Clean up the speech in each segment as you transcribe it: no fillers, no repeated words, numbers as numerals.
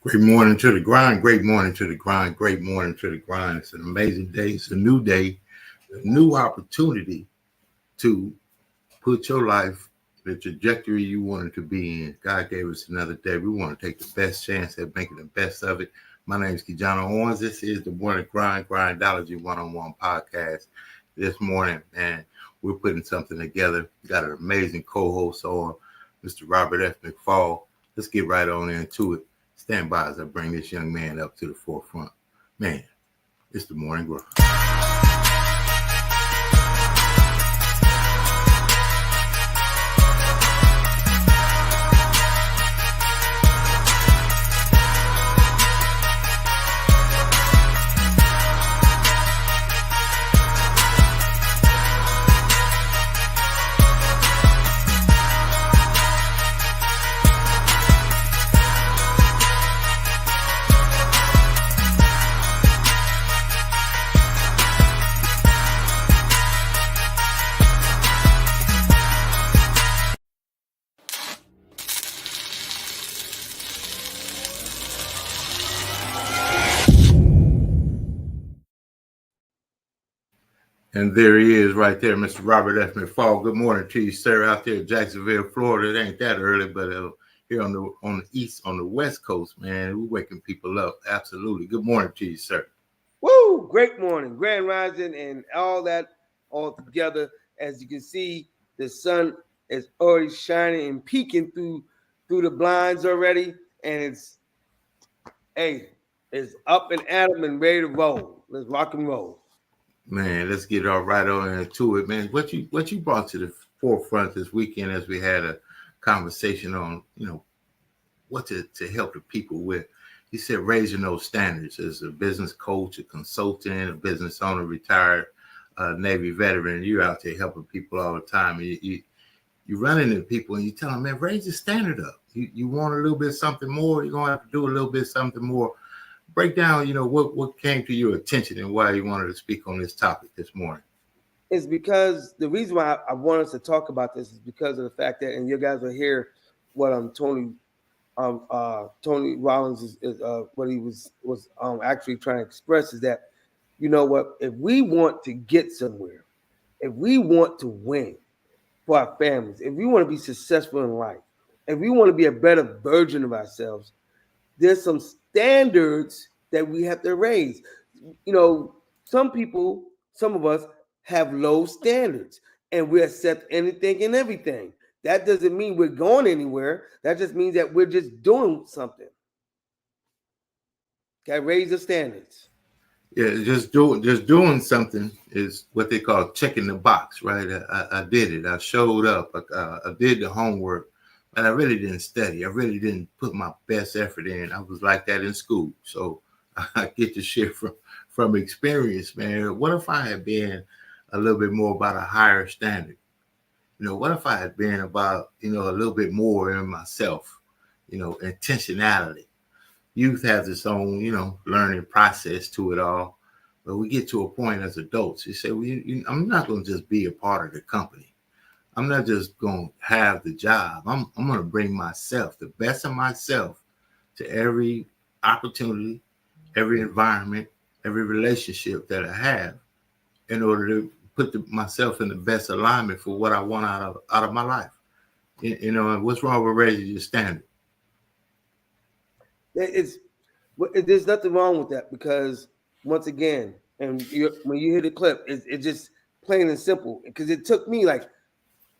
Great morning to the grind. Great morning to the grind. Great morning to the grind. It's an amazing day. It's a new day, a new opportunity to put your life, the trajectory you wanted to be in. God gave us another day. We want to take the best chance at making the best of it. My name is KeJohnna Owens. This is the Morning Grind Grindology101 Podcast. This morning, and we're putting something together. We got an amazing co-host on, Mr. Robert F. McPhaul. Let's get right on into it. Stand by as I bring this young man up to the forefront. Man, it's the Morning Grind. And there he is right there, Mr. Robert F. McPhaul. Good morning to you, sir, out there in Jacksonville, Florida. It ain't that early, but here on the West Coast, man, we're waking people up. Absolutely. Good morning to you, sir. Woo! Great morning, grand rising, and all that all together. As you can see, the sun is already shining and peeking through the blinds already, and it's up and at 'em and ready to roll. Let's rock and roll. Man, let's get all right on into it, man. What you brought to the forefront this weekend as we had a conversation on, what to help the people with. You said raising those standards as a business coach, a consultant, a business owner, retired Navy veteran. You're out there helping people all the time. You run into people and you tell them, man, raise the standard up. You want a little bit something more, you're going to have to do a little bit something more. Break down, what came to your attention and why you wanted to speak on this topic this morning. It's because the reason why I want us to talk about this is because of the fact that, and you guys will hear what Tony Rollins is what he was actually trying to express is that, if we want to get somewhere, if we want to win for our families, if we want to be successful in life, if we want to be a better version of ourselves, there's some standards that we have to raise. Some of us have low standards and we accept anything and everything. That doesn't mean we're going anywhere. That just means that we're just doing something. Got to raise the standards. Yeah, just doing something is what they call checking the box, right? I did it. I showed up. I did the homework. And I really didn't study. I really didn't put my best effort in. I was like that in school. So I get to share from experience, man. What if I had been a little bit more about a higher standard? What if I had been about, a little bit more in myself, intentionality. Youth has its own, learning process to it all. But we get to a point as adults, you say, well, I'm not going to just be a part of the company. I'm not just going to have the job. I'm going to bring myself, the best of myself, to every opportunity, every environment, every relationship that I have in order to put myself in the best alignment for what I want out of my life. And what's wrong with raising your standard? There's nothing wrong with that because, once again, and when you hear the clip, it's just plain and simple because it took me like,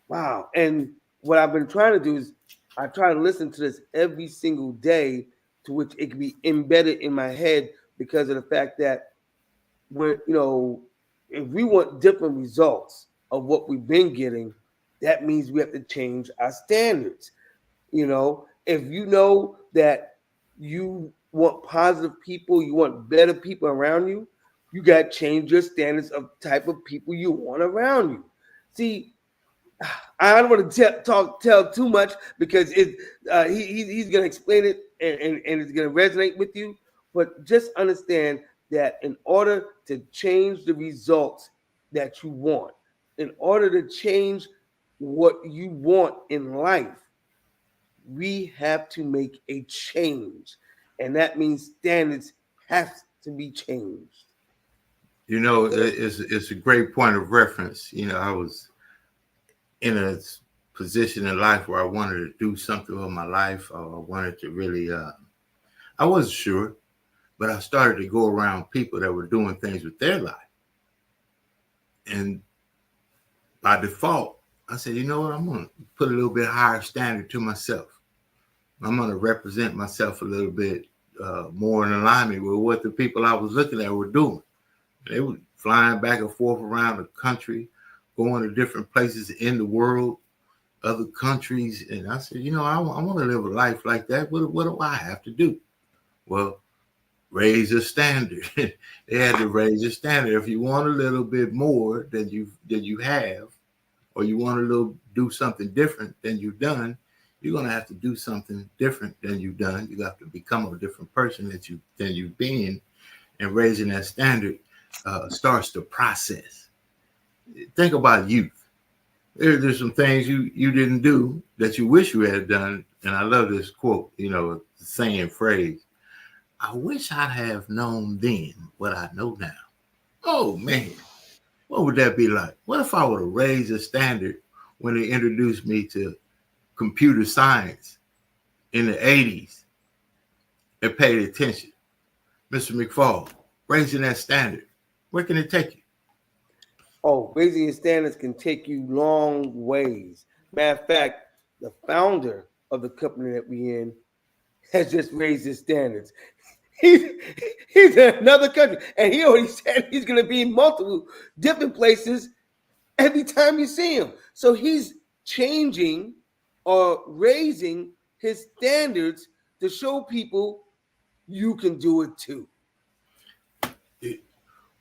wow. And what I've been trying to do is I try to listen to this every single day to which it can be embedded in my head because of the fact that if we want different results of what we've been getting, that means we have to change our standards. If you know that you want positive people, you want better people around you, you got to change your standards of type of people you want around you. See, I don't want to tell too much because he's going to explain it and it's going to resonate with you. But just understand that in order to change the results that you want, in order to change what you want in life, we have to make a change. And that means standards have to be changed. You know, it's a great point of reference. You know, I was in a position in life where I wanted to do something with my life. I wanted to really, I wasn't sure, but I started to go around people that were doing things with their life. And by default, I said, you know what, I'm going to put a little bit higher standard to myself. I'm going to represent myself a little bit more in alignment with what the people I was looking at were doing. They were flying back and forth around the country, going to different places in the world, other countries. And I said, you know, I want to live a life like that. What do I have to do? Well, raise a standard. They had to raise a standard. If you want a little bit more than you have, or you want to do something different than you've done, you're going to have to do something different than you've done. You have to become a different person than you've been. And raising that standard starts the process. Think about youth. There's some things you didn't do that you wish you had done. And I love this quote, you know, the saying phrase, I wish I'd have known then what I know now. Oh, man, what would that be like? What if I would have raised a standard when they introduced me to computer science in the 80s and paid attention? Mr. McPhaul, raising that standard, where can it take you? Oh, raising your standards can take you long ways. Matter of fact, the founder of the company that we're in has just raised his standards. He's in another country, and he already said he's going to be in multiple different places every time you see him. So he's changing or raising his standards to show people you can do it too.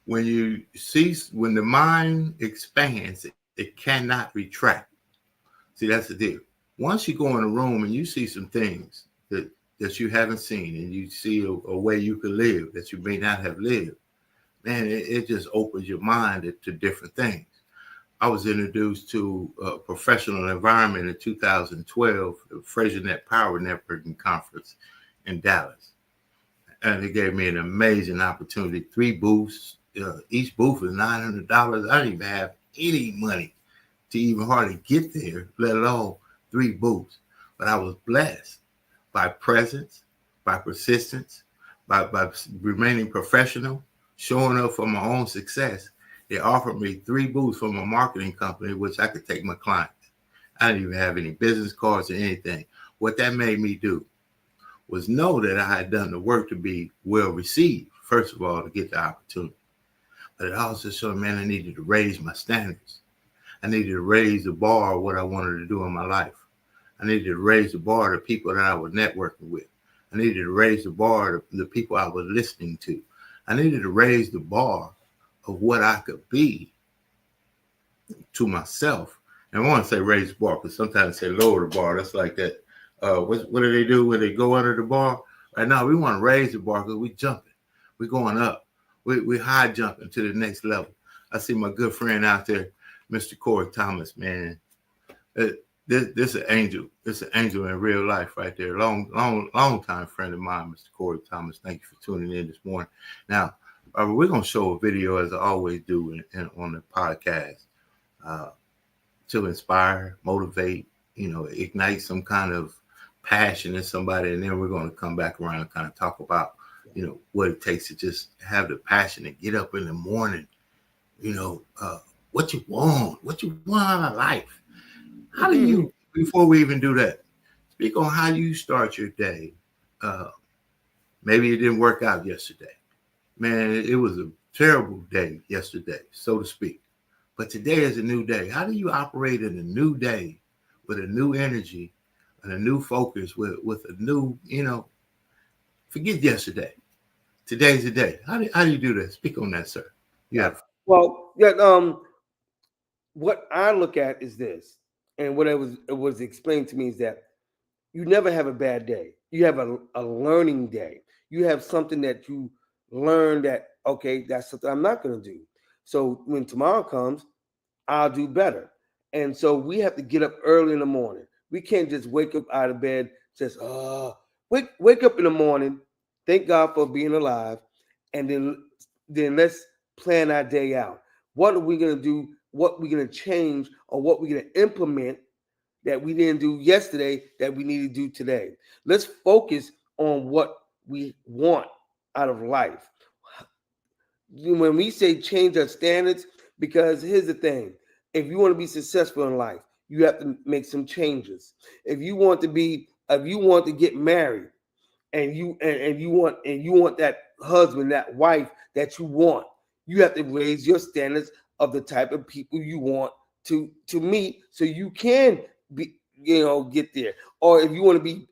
When the mind expands, it cannot retract. See, that's the deal. Once you go in a room and you see some things that you haven't seen, and you see a way you could live that you may not have lived, man, it just opens your mind to different things. I was introduced to a professional environment in 2012, the FraserNet Power Networking Conference in Dallas. And it gave me an amazing opportunity. 3 booths, each booth was $900. I didn't even have any money to even hardly get there, let alone 3 booths. But I was blessed by presence, by persistence, by remaining professional, showing up for my own success. They offered me 3 booths from a marketing company, which I could take my clients. I didn't even have any business cards or anything. What that made me do was know that I had done the work to be well received, first of all, to get the opportunity. But it also showed, man, I needed to raise my standards. I needed to raise the bar of what I wanted to do in my life. I needed to raise the bar of the people that I was networking with. I needed to raise the bar of the people I was listening to. I needed to raise the bar of what I could be to myself. And I want to say raise the bar, because sometimes they say lower the bar. That's like that. What do they do when they go under the bar? Right now, we want to raise the bar because we're jumping. We're going up. We're high jumping to the next level. I see my good friend out there, Mr. Corey Thomas, man. This an angel. This an angel in real life right there. Long time friend of mine, Mr. Corey Thomas. Thank you for tuning in this morning. Now, we're going to show a video, as I always do on the podcast, to inspire, motivate, ignite some kind of passion in somebody. And then we're going to come back around and kind of talk about, what it takes to just have the passion to get up in the morning, what you want out of life. How do you, before we even do that, speak on how you start your day. Maybe it didn't work out yesterday. Man, it was a terrible day yesterday, so to speak. But today is a new day. How do you operate in a new day with a new energy and a new focus, with a new, forget yesterday. Today's the day. How do you do that? Speak on that, sir. Yeah. Well, yeah. What I look at is this, and what it was explained to me is that you never have a bad day. You have a learning day. You have something that you learn that, okay, that's something I'm not going to do. So when tomorrow comes, I'll do better. And so we have to get up early in the morning. We can't just wake up out of bed, just wake up in the morning thank God for being alive, and then let's plan our day out. What are we going to do? What we're going to change, or what we're going to implement that we didn't do yesterday that we need to do today? Let's focus on what we want out of life. When we say change our standards, because here's the thing: if you want to be successful in life, you have to make some changes. If you want to get married, and you want that husband, that wife that you want, you have to raise your standards of the type of people you want to meet, so you can be, get there. Or if you want to be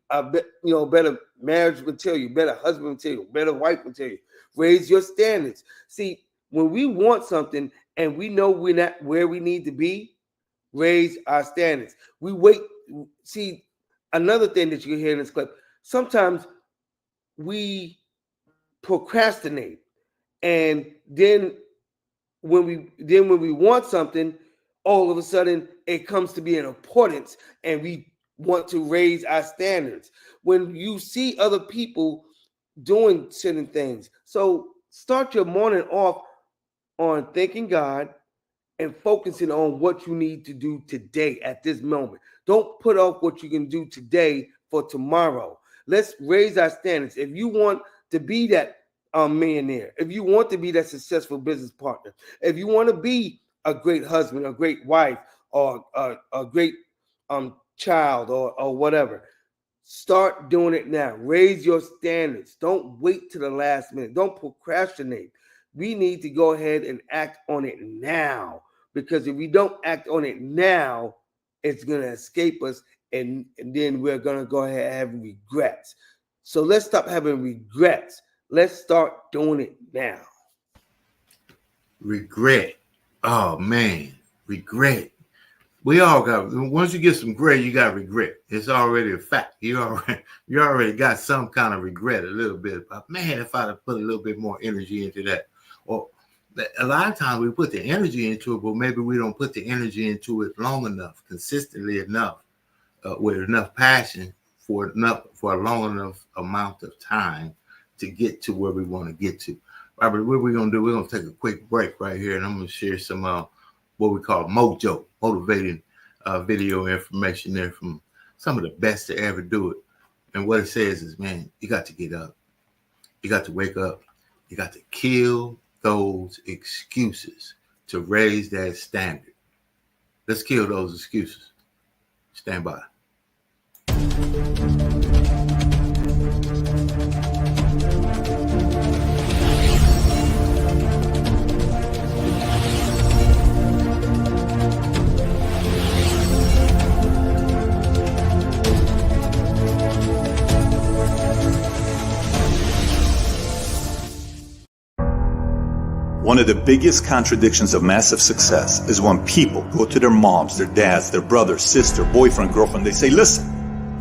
better marriage material, better husband material, better wife material, raise your standards. See, when we want something and we know we're not where we need to be, raise our standards. We wait. See, another thing that you hear in this clip, sometimes we procrastinate, and then when we want something, all of a sudden it comes to be an importance, and we want to raise our standards when you see other people doing certain things. So start your morning off on thanking God and focusing on what you need to do today at this moment. Don't put off what you can do today for tomorrow. Let's raise our standards. If you want to be that millionaire, if you want to be that successful business partner, if you want to be a great husband, a great wife, or a great child, or whatever, start doing it now. Raise your standards. Don't wait to the last minute. Don't procrastinate. We need to go ahead and act on it now, because if we don't act on it now, it's going to escape us, and then we're going to go ahead and have regrets. So let's stop having regrets. Let's start doing it now. Regret. Oh, man. Regret. We all got, once you get some gray, you got regret. It's already a fact. You already got some kind of regret a little bit. But man, if I'd have put a little bit more energy into that. Or a lot of times we put the energy into it, but maybe we don't put the energy into it long enough, consistently enough, with enough passion for a long enough amount of time to get to where we want to get to. Robert, what we're going to do, we're going to take a quick break right here, and I'm going to share some what we call mojo, motivating video information there from some of the best to ever do it. And what it says is, man, you got to get up. You got to wake up. You got to kill those excuses to raise that standard. Let's kill those excuses. Stand by. One of the biggest contradictions of massive success is when people go to their moms, their dads, their brother, sister, boyfriend, girlfriend. They say, listen,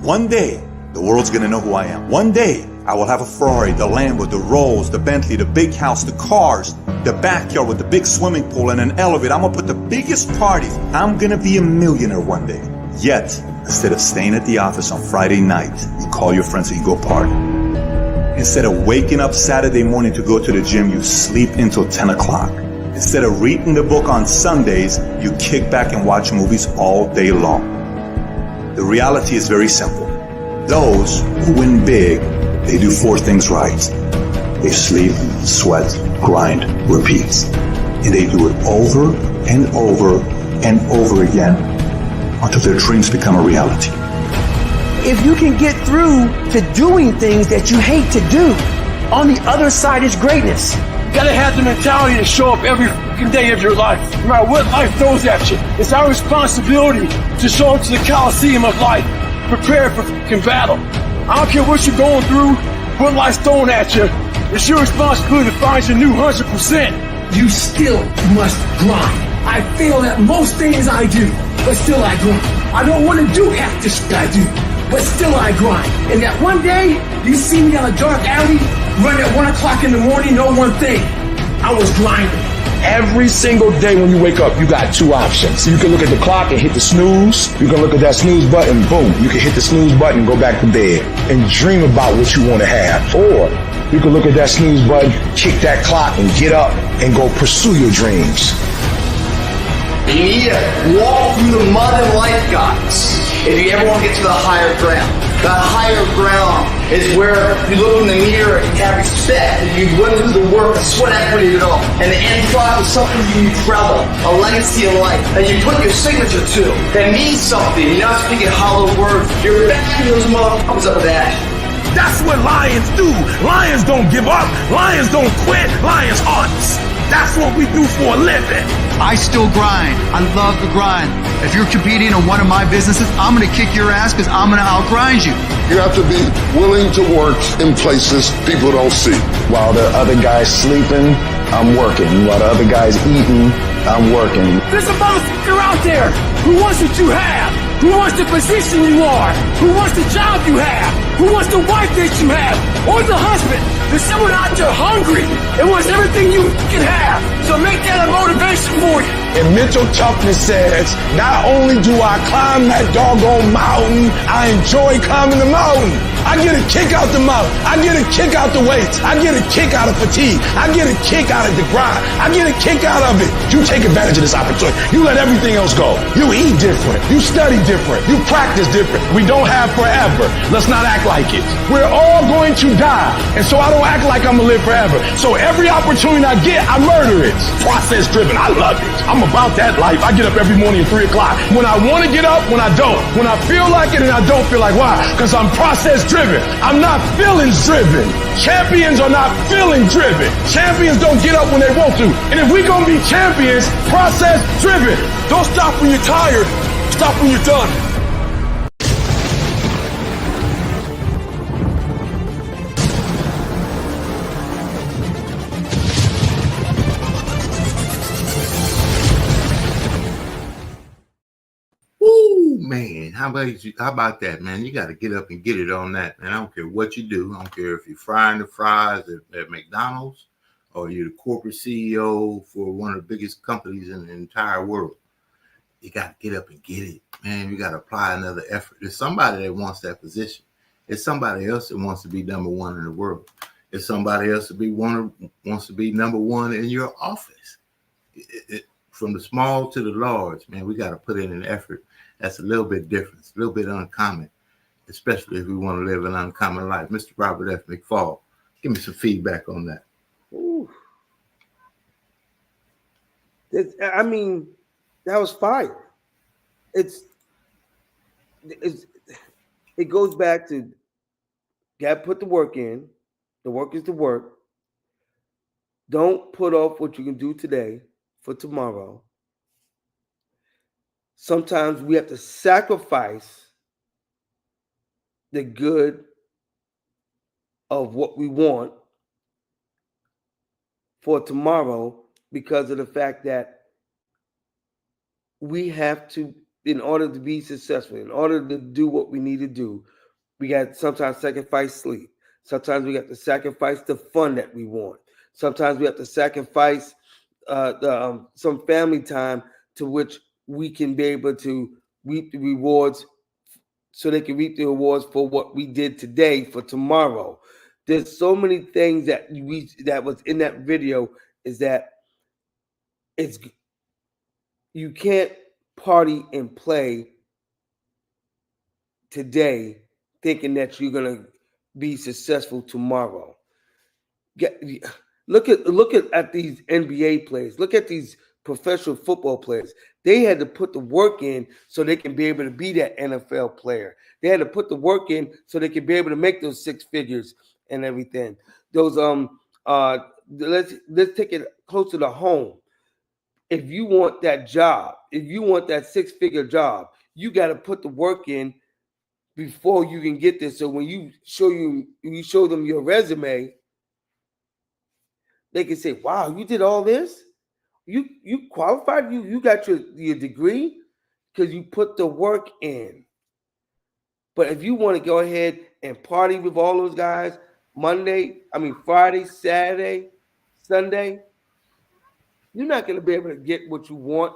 one day the world's going to know who I am. One day I will have a Ferrari, the Lambo, the Rolls, the Bentley, the big house, the cars, the backyard with the big swimming pool and an elevator. I'm going to put the biggest parties. I'm going to be a millionaire one day. Yet, instead of staying at the office on Friday night, you call your friends and you go party. Instead of waking up Saturday morning to go to the gym, you sleep until 10 o'clock. Instead of reading the book on Sundays, you kick back and watch movies all day long. The reality is very simple. Those who win big, they do four things right. They sleep, sweat, grind, repeat. And they do it over and over and over again until their dreams become a reality. If you can get through to doing things that you hate to do, on the other side is greatness. You gotta have the mentality to show up every fucking day of your life, no matter what life throws at you. It's our responsibility to show up to the Coliseum of life, prepared for fucking battle. I don't care what you're going through, what life's throwing at you. It's your responsibility to find your new 100%. You still must grind. I fail at most things I do, but still I grind. I don't want to do half the shit I do, but still I grind. And that one day, you see me on a dark alley, run at 1 o'clock in the morning, know one thing, I was grinding. Every single day when you wake up, you got two options. So you can look at the clock and hit the snooze. You can look at that snooze button, boom. You can hit the snooze button and go back to bed and dream about what you want to have. Or you can look at that snooze button, kick that clock, and get up and go pursue your dreams. You need to walk through the mud of life, guys, if you ever want to get to the higher ground. That higher ground is where you look in the mirror and you have respect, and you went through the work, the sweat equity of it all. And the end product is something you travel, a legacy of life, and you put your signature to. That means something. You're not speaking hollow words. You're backing those motherfuckers up with that. That's what lions do. Lions don't give up. Lions don't quit. Lions hunt. That's what we do for a living. I still grind. I love the grind. If you're competing in one of my businesses, I'm going to kick your ass because I'm going to outgrind you. You have to be willing to work in places people don't see. While the other guy's sleeping, I'm working. While the other guy's eating, I'm working. There's a motherfucker out there who wants what you have, who wants the position you are, who wants the job you have, who wants the wife that you have, or the husband. There's someone out there hungry and wants everything you can have. So make that a motivation for you. And mental toughness says, not only do I climb that doggone mountain, I enjoy climbing the mountain. I get a kick out the mountain. I get a kick out the weights. I get a kick out of fatigue. I get a kick out of the grind. I get a kick out of it. You take advantage of this opportunity. You let everything else go. You eat different. You study different. You practice different. We don't have forever. Let's not act like it. We're all going to die. And so I don't act like I'm going to live forever. So every opportunity I get, I murder it. Process driven. I love it. I'm about that life. I get up every morning at 3 o'clock. When I want to get up, when I don't. When I feel like it and I don't feel like, why? Because I'm process driven. I'm not feelings driven. Champions are not feeling driven. Champions don't get up when they want to. And if we're going to be champions, process driven. Don't stop when you're tired. Stop when you're done. Man, how about that, man? You got to get up and get it on that, man. I don't care what you do. I don't care if you're frying the fries at McDonald's or you're the corporate CEO for one of the biggest companies in the entire world. You got to get up and get it, man. You got to apply another effort. There's somebody that wants that position. There's somebody else that wants to be number one in the world. There's somebody else wants to be number one in your office. From the small to the large, man, we got to put in an effort. That's a little bit different. It's a little bit uncommon, especially if we want to live an uncommon life. Mr. Robert F. McPhaul, give me some feedback on that. Ooh. I mean, that was fire. It goes back to got to put the work in. The work is the work. Don't put off what you can do today for tomorrow. Sometimes we have to sacrifice the good of what we want for tomorrow because of the fact that we have to, in order to be successful, in order to do what we need to do, we got to sometimes sacrifice sleep. Sometimes we have to sacrifice the fun that we want. Sometimes we have to sacrifice some family time to which we can be able to reap the rewards so they can reap the rewards for what we did today for tomorrow. There's so many things that that was in that video is that you can't party and play today thinking that you're going to be successful tomorrow. Look at these NBA players. Look at these professional football players. They had to put the work in so they can be able to be that NFL player. They had to put the work in so they can be able to make those six figures and everything. Those let's take it closer to home. If you want that job, if you want that six-figure job, you got to put the work in before you can get there. So when you show them your resume, they can say, "Wow, you did all this? You qualified? You got your degree because you put the work in." But if you want to go ahead and party with all those guys, Friday, Saturday, Sunday, you're not going to be able to get what you want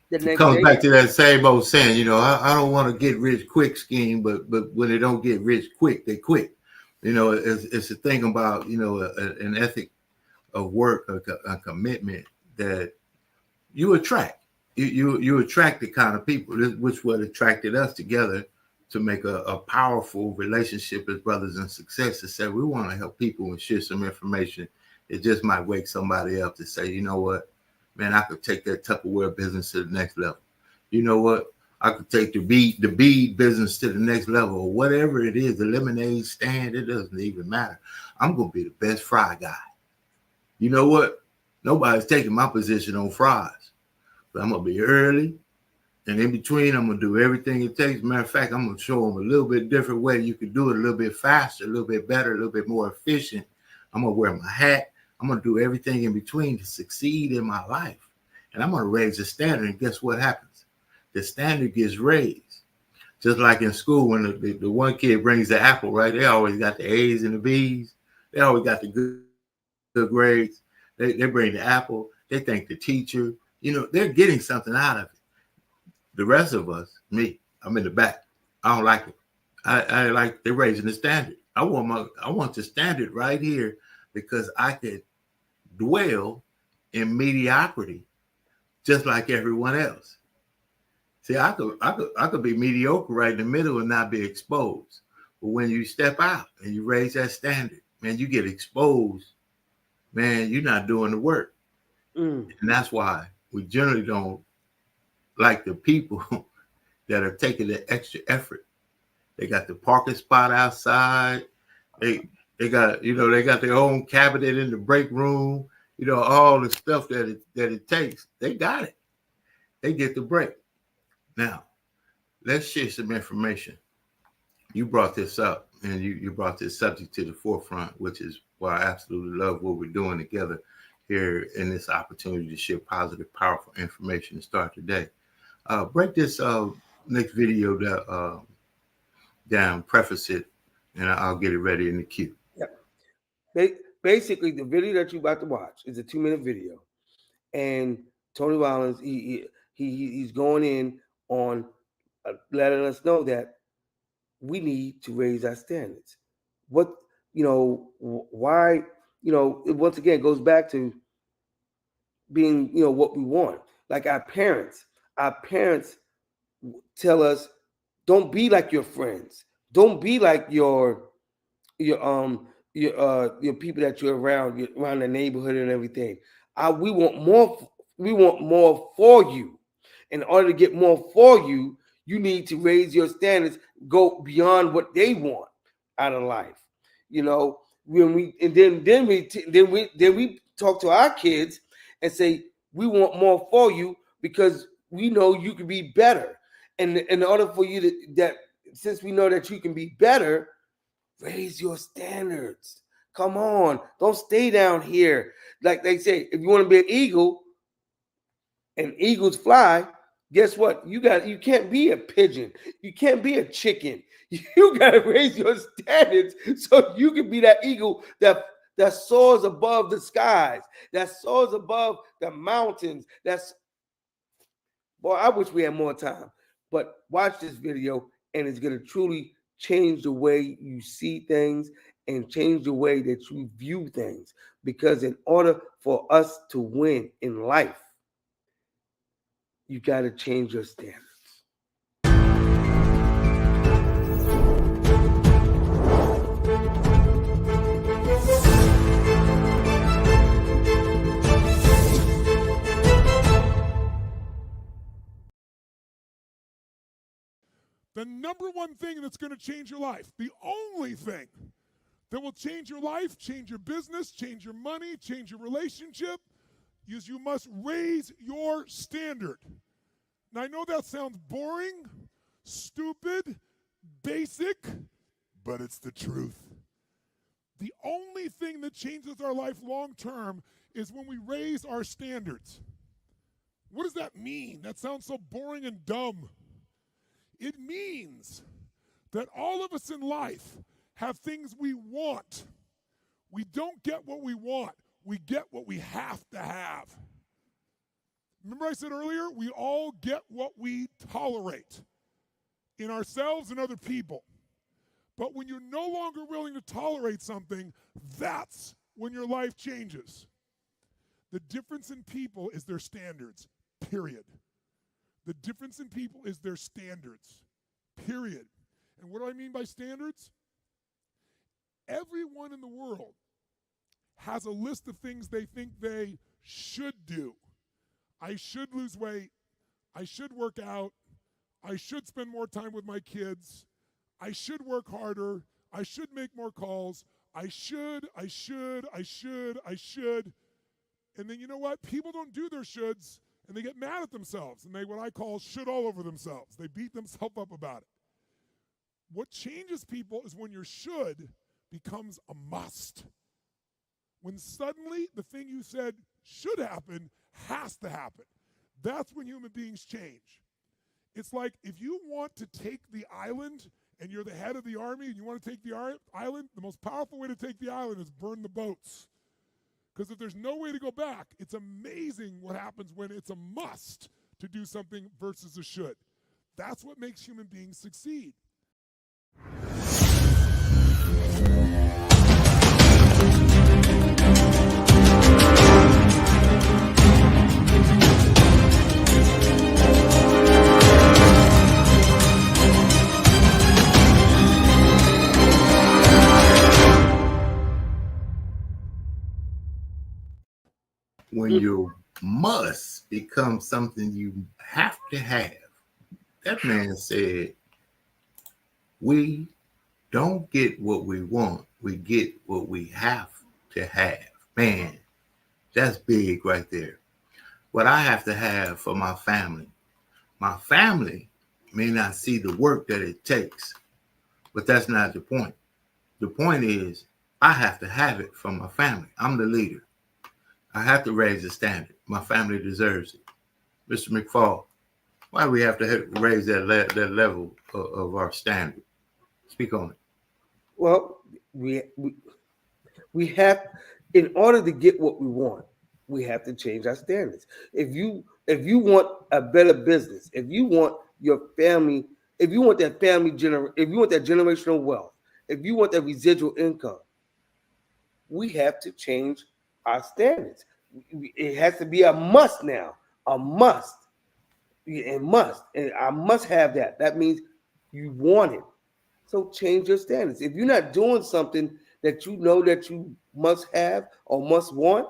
the next day. It comes back to that same old saying, I don't want to get rich quick scheme, but when they don't get rich quick, they quit. It's a thing about, an ethic of work, a commitment that you attract. You attract the kind of people, which what attracted us together to make a powerful relationship as brothers in success. To say we want to help people and share some information. It just might wake somebody up to say, you know what, man, I could take that Tupperware business to the next level. You know what? I could take the bead business to the next level, or whatever it is, the lemonade stand, it doesn't even matter. I'm going to be the best fry guy. You know what? Nobody's taking my position on fries. But I'm going to be early, and in between, I'm going to do everything it takes. Matter of fact, I'm going to show them a little bit different way you can do it, a little bit faster, a little bit better, a little bit more efficient. I'm going to wear my hat. I'm going to do everything in between to succeed in my life. And I'm going to raise the standard, and guess what happens? The standard gets raised. Just like in school, when the one kid brings the apple, right? They always got the A's and the B's. They always got the good grades. They bring the apple. They thank the teacher. They're getting something out of it. The rest of us, me, I'm in the back. I don't like it. I like they're raising the standard. I want the standard right here because I could dwell in mediocrity just like everyone else. See, I could be mediocre right in the middle and not be exposed. But when you step out and you raise that standard, man, you get exposed. Man, you're not doing the work. And that's why we generally don't like the people that are taking the extra effort. They got the parking spot outside. They got their own cabinet in the break room. All the stuff that it takes. They got it. They get the break. Now, let's share some information. You brought this up, and you brought this subject to the forefront, which is why I absolutely love what we're doing together here in this opportunity to share positive, powerful information to start today. Break this next video down, preface it, and I'll get it ready in the queue. Yep. Basically, the video that you're about to watch is a 2-minute video, and Tony Rollins, he's going in on letting us know that we need to raise our standards. Why, it once again goes back to being, what we want. Like our parents tell us, don't be like your friends. Don't be like your people that you're around the neighborhood and everything. We want more for you. In order to get more for you, you need to raise your standards, go beyond what they want out of life. When we talk to our kids and say we want more for you because we know you can be better. And in order for you since we know that you can be better, raise your standards. Come on, don't stay down here. Like they say, if you want to be an eagle, and eagles fly, guess what? You can't be a pigeon. You can't be a chicken. You got to raise your standards so you can be that eagle that soars above the skies, that soars above the mountains. Boy, I wish we had more time. But watch this video, and it's going to truly change the way you see things and change the way that you view things. Because in order for us to win in life, you got to change your standards. The number one thing that's going to change your life, the only thing that will change your life, change your business, change your money, change your relationship, is you must raise your standard. Now, I know that sounds boring, stupid, basic, but it's the truth. The only thing that changes our life long term is when we raise our standards. What does that mean? That sounds so boring and dumb. It means that all of us in life have things we want. We don't get what we want. We get what we have to have. Remember I said earlier, we all get what we tolerate in ourselves and other people. But when you're no longer willing to tolerate something, that's when your life changes. The difference in people is their standards, period. The difference in people is their standards, period. And what do I mean by standards? Everyone in the world has a list of things they think they should do. I should lose weight. I should work out. I should spend more time with my kids. I should work harder. I should make more calls. I should. And then you know what? People don't do their shoulds, and they get mad at themselves, and they what I call should all over themselves. They beat themselves up about it. What changes people is when your should becomes a must. When suddenly the thing you said should happen has to happen. That's when human beings change. It's like if you want to take the island and you're the head of the army and you want to take the island, the most powerful way to take the island is burn the boats. Because if there's no way to go back, it's amazing what happens when it's a must to do something versus a should. That's what makes human beings succeed. When your must becomes something you have to have, that man said, we don't get what we want, we get what we have to have. Man, that's big right there. What I have to have for my family may not see the work that it takes, but that's not the point. The point is, I have to have it for my family. I'm the leader. I have to raise the standard. My family deserves it. Mr. McPhaul, why do we have to raise that level of our standard? Speak on it. Well, we have, in order to get what we want, we have to change our standards. If you want a better business, if you want your family, if you want that generational wealth, if you want that residual income, we have to change our standards. It has to be a must now, a must. It must, and I must have that. That means you want it. So change your standards. If you're not doing something that you know that you must have or must want,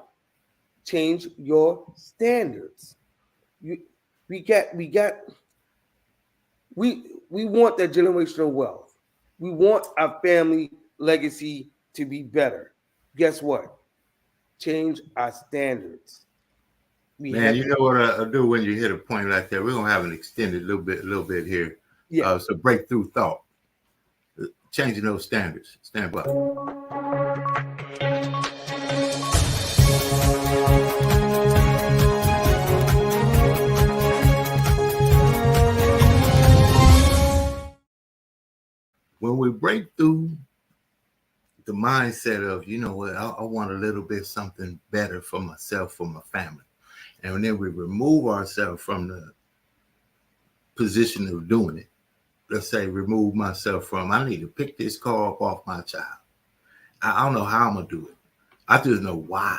change your standards. We want that generational wealth. We want our family legacy to be better. Guess what? Change our standards. Man, you know what I do when you hit a point like that? We're gonna have an extended little bit here. Yeah. It's a breakthrough thought. Changing those standards. Stand by. When we break through the mindset of, you know what, I want a little bit something better for myself, for my family. And then we remove ourselves from the position of doing it. Let's say remove myself from, I need to pick this car up off my child. I don't know how I'm going to do it. I just know why.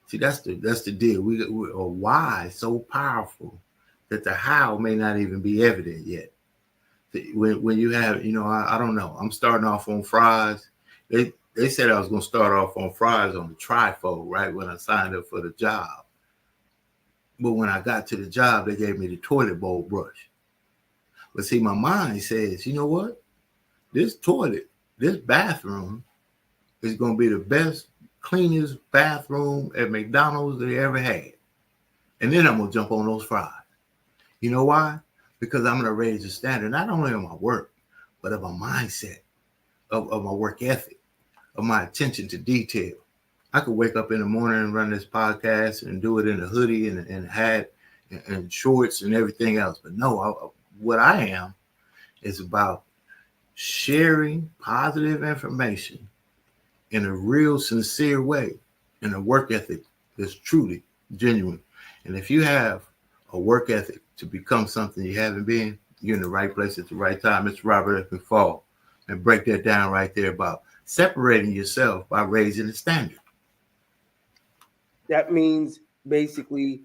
See, that's the deal. We a why so powerful that the how may not even be evident yet. When you have, you know, I don't know. I'm starting off on fries. They said I was going to start off on fries on the trifold, right, when I signed up for the job. But when I got to the job, they gave me the toilet bowl brush. But see, my mind says, you know what? This bathroom is going to be the best, cleanest bathroom at McDonald's they ever had. And then I'm going to jump on those fries. You know why? Because I'm going to raise the standard, not only of my work, but of my mindset, of my work ethic, of my attention to detail. I could wake up in the morning and run this podcast and do it in a hoodie and hat and shorts and everything else. But no, what I am is about sharing positive information in a real sincere way, in a work ethic that's truly genuine. And if you have a work ethic to become something you haven't been, you're in the right place at the right time. It's Robert F. McPhaul. and break that down right there about separating yourself by raising the standard. That means basically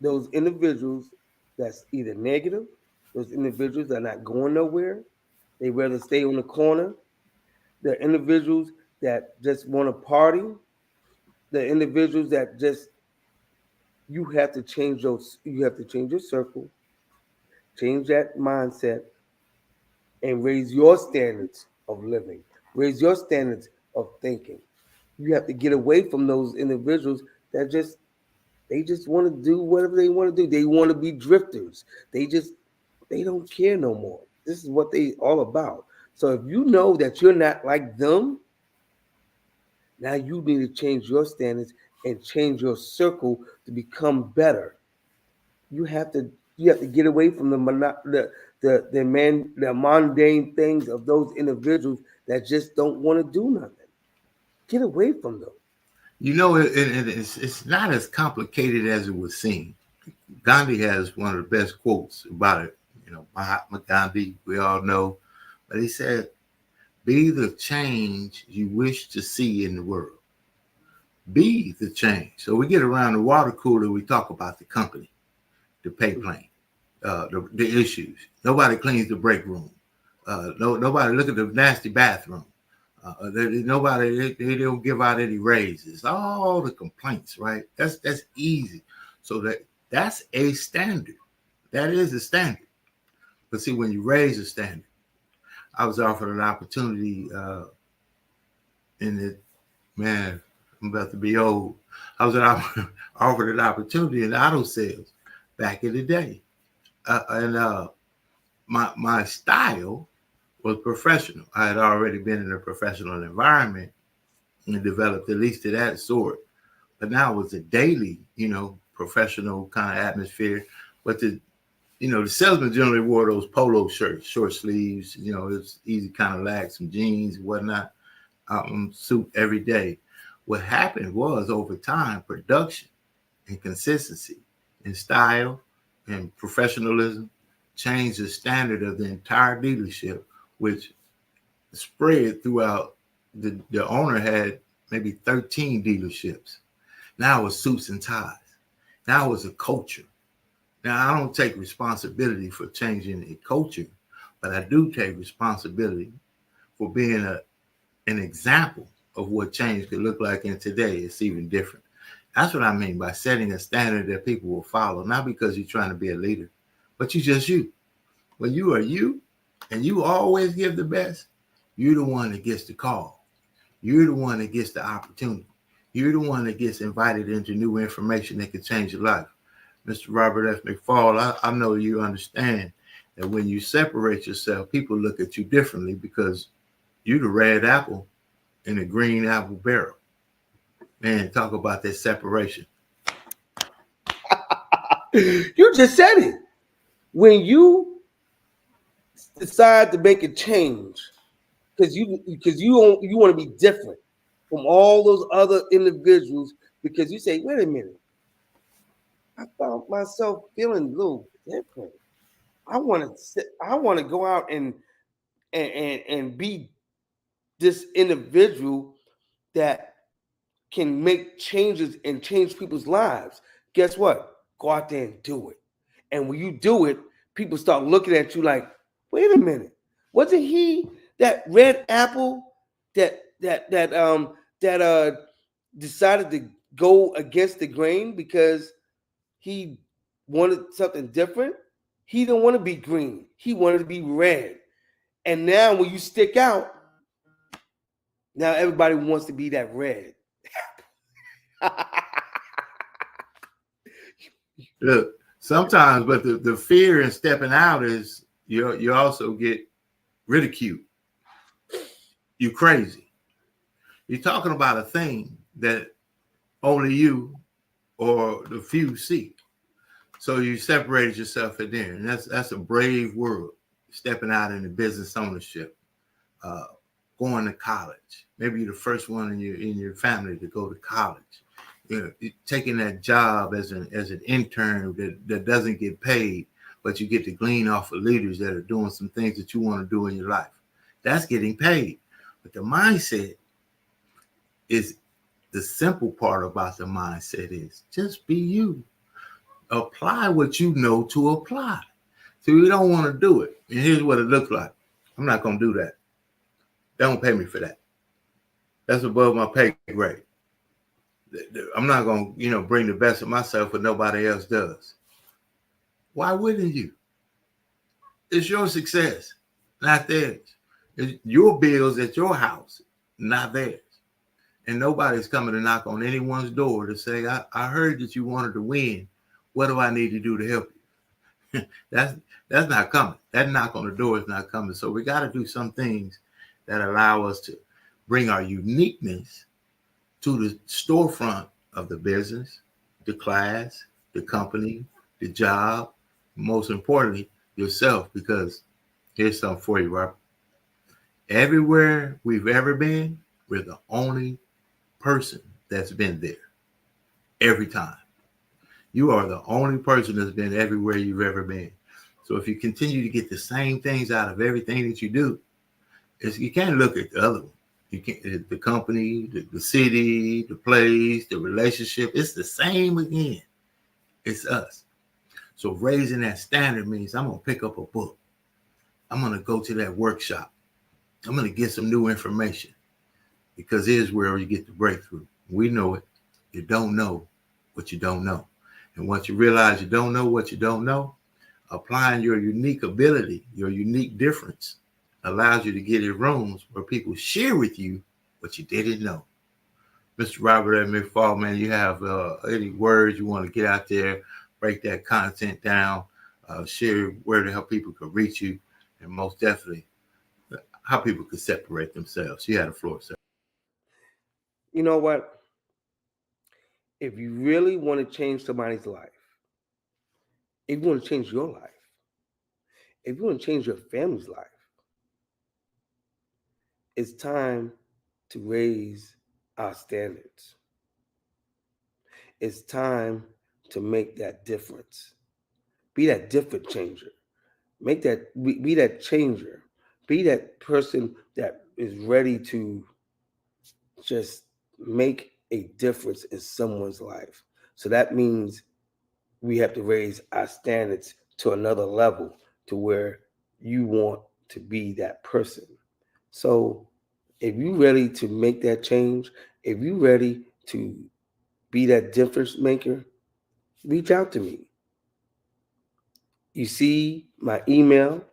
those individuals that's either negative, those individuals that are not going nowhere, they rather stay on the corner, the individuals that just want to party, the individuals that just you have to change your circle, change that mindset, and raise your standards of living, raise your standards of thinking. You have to get away from those individuals that just want to do whatever they want to do. They want to be drifters. They don't care no more. This is what they all about. So if you know that you're not like them, now you need to change your standards and change your circle to become better. You have to get away from the mundane things of those individuals that just don't want to do nothing. Get away from them. You know, it's not as complicated as it would seem. Gandhi has one of the best quotes about it. You know, Mahatma Gandhi, we all know, but he said, "Be the change you wish to see in the world." Be the change. So we get around the water cooler, we talk about the company, the pay plan, the issues. Nobody cleans the break room. Nobody look at the nasty bathroom. Nobody, they don't give out any raises. All the complaints, right? That's easy. So that's a standard. That is a standard. But see, when you raise a standard, I was offered an opportunity I'm about to be old. I was offered an opportunity in auto sales back in the day. My style was professional. I had already been in a professional environment and developed at least to that sort. But now it was a daily, professional kind of atmosphere. But the salesman generally wore those polo shirts, short sleeves, it's easy kind of lax, some jeans and whatnot, suit every day. What happened was over time, production and consistency and style and professionalism changed the standard of the entire dealership, which spread throughout. The owner had maybe 13 dealerships. Now it was suits and ties. Now it was a culture. Now I don't take responsibility for changing a culture, but I do take responsibility for being an example of what change could look like. And today it's even different. That's what I mean by setting a standard that people will follow, not because you're trying to be a leader, but you're just you. When you are you and you always give the best, you're the one that gets the call. You're the one that gets the opportunity. You're the one that gets invited into new information that can change your life. Mr. Robert F. McPhaul, I know you understand that when you separate yourself, people look at you differently because you're the red apple in a green apple barrel. Man, talk about that separation. You just said it. When you decide to make a change, because you want to be different from all those other individuals, because you say, wait a minute, I found myself feeling a little different. I want to go out and be this individual that can make changes and change people's lives. Guess what? Go out there and do it. And when you do it, people start looking at you like, wait a minute, wasn't he that red apple that decided to go against the grain because he wanted something different? He didn't want to be green. He wanted to be red. And now when you stick out, now everybody wants to be that red. Look, sometimes, but the fear in stepping out is you also get ridiculed. You crazy. You're talking about a thing that only you or the few see. So you separated yourself in there, and that's a brave world. Stepping out into business ownership, going to college. Maybe you're the first one in your family to go to college. Taking that job as an intern that doesn't get paid, but you get to glean off of leaders that are doing some things that you want to do in your life. That's getting paid. But the mindset is the simple part about the mindset is just be you. Apply what you know to apply. So we don't want to do it. And here's what it looks like. I'm not going to do that. They don't pay me for that. That's above my pay grade. I'm not going to, bring the best of myself when nobody else does. Why wouldn't you? It's your success, not theirs. It's your bills at your house, not theirs. And nobody's coming to knock on anyone's door to say, I heard that you wanted to win. What do I need to do to help you? That's not coming. That knock on the door is not coming. So we got to do some things that allow us to bring our uniqueness to the storefront of the business, the class, the company, the job, most importantly, yourself. Because here's something for you, Robert. Everywhere we've ever been, we're the only person that's been there every time. You are the only person that's been everywhere you've ever been. So if you continue to get the same things out of everything that you do, you can't look at the other one. You can't, the company, the city, the place, the relationship, it's the same again. It's us. So raising that standard means I'm going to pick up a book. I'm going to go to that workshop. I'm going to get some new information, because here's where you get the breakthrough. We know it. You don't know what you don't know. And once you realize you don't know what you don't know, applying your unique ability, your unique difference, allows you to get in rooms where people share with you what you didn't know. Mr. Robert at McPhaul, man, you have any words you want to get out there, break that content down, share where the hell people could reach you, and most definitely how people could separate themselves. You had the floor, sir. You know what? If you really want to change somebody's life, if you want to change your life, if you want to change your family's life, it's time to raise our standards. It's time to make that difference. Be that difference changer. Make that be that changer. Be that person that is ready to just make a difference in someone's life. So that means we have to raise our standards to another level, to where you want to be that person. So if you're ready to make that change, if you're ready to be that difference maker, reach out to me. You see my email,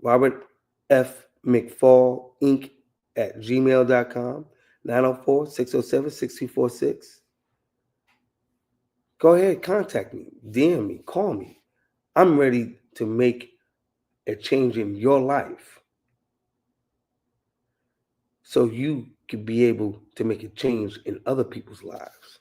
Robert F. McPhaul Inc. at gmail.com, 904-607-6246. Go ahead, contact me, DM me, call me. I'm ready to make a change in your life so you can be able to make a change in other people's lives.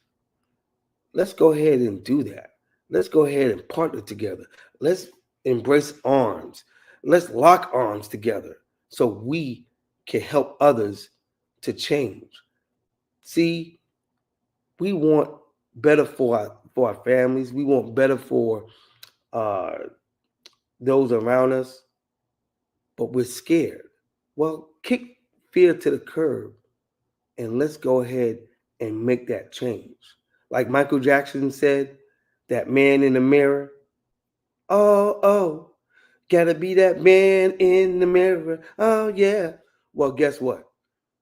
Let's go ahead and do that. Let's go ahead and partner together. Let's embrace arms. Let's lock arms together so we can help others to change. See, we want better for our families. We want better for those around us, but we're scared. Well, kick fear to the curb and let's go ahead and make that change. Like Michael Jackson said, that man in the mirror, oh, gotta be that man in the mirror. Oh, yeah. Well, guess what?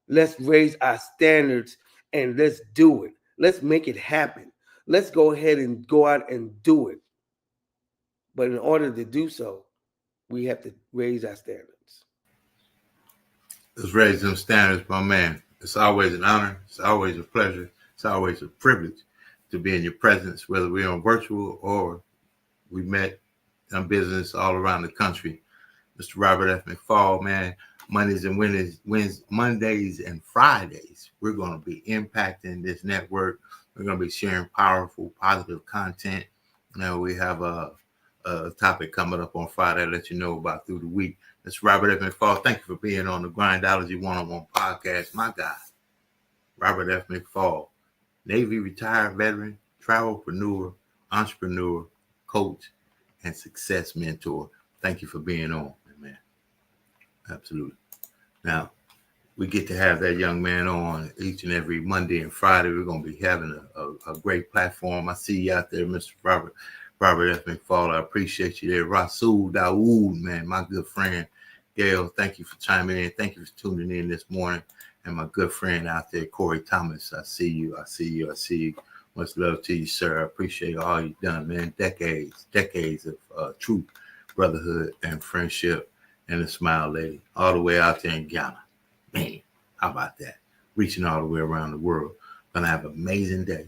Let's raise our standards and let's do it. Let's make it happen. Let's go ahead and go out and do it. But in order to do so, we have to raise our standards. Let's raise them standards, my man. It's always an honor. It's always a pleasure. It's always a privilege to be in your presence, whether we're on virtual or we met in business all around the country. Mr. Robert F. McPhaul, man, Mondays and Fridays, we're going to be impacting this network. We're going to be sharing powerful, positive content. We have a topic coming up on Friday I'll let you know about through the week. Mr. Robert F. McPhaul, thank you for being on the Grindology101 Podcast. My guy, Robert F. McPhaul, Navy retired veteran, travelpreneur, entrepreneur, coach, and success mentor. Thank you for being on, man. Absolutely. Now, we get to have that young man on each and every Monday and Friday. We're going to be having a great platform. I see you out there, Mr. Robert F. McPhaul. I appreciate you there. Rasul Dawood, man, my good friend. Gail, thank you for chiming in. Thank you for tuning in this morning. And my good friend out there, Corey Thomas, I see you. Much love to you, sir. I appreciate all you've done, man. Decades of true brotherhood and friendship and a smile lady all the way out there in Ghana. Man, how about that? Reaching all the way around the world. Gonna have an amazing day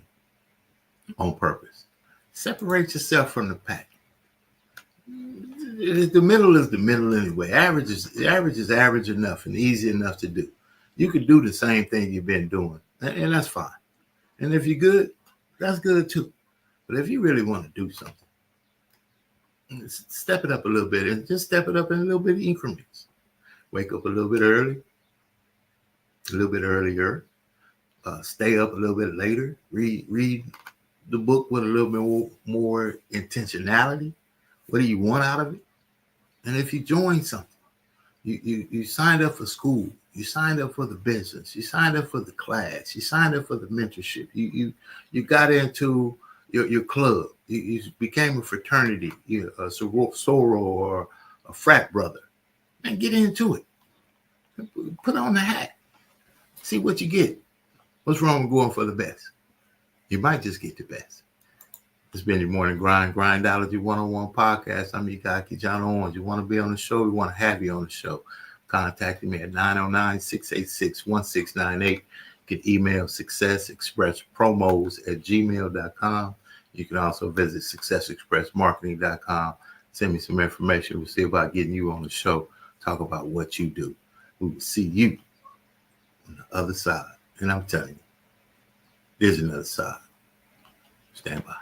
on purpose. Separate yourself from the pack. The middle is the middle anyway. Average is average enough and easy enough to do. You could do the same thing you've been doing, and that's fine. And if you're good, that's good too. But if you really want to do something, step it up a little bit, and just step it up in a little bit of increments. Wake up a little bit early. A little bit earlier, stay up a little bit later, read the book with a little bit more intentionality. What do you want out of it? And if you join something, you signed up for school, you signed up for the business, you signed up for the class, you signed up for the mentorship, you got into your club, you became a fraternity, a soror or a frat brother, and get into it. Put on the hat. See what you get. What's wrong with going for the best? You might just get the best. It's been your Morning Grind Grindology101 Podcast. I'm your guy, KeJohnna Owens. You want to be on the show? We want to have you on the show. Contact me at 909-686-1698. You can email successexpresspromos@gmail.com. You can also visit successexpressmarketing.com. Send me some information. We'll see about getting you on the show. Talk about what you do. We will see you on the other side. And I'm telling you, there's another side. Stand by.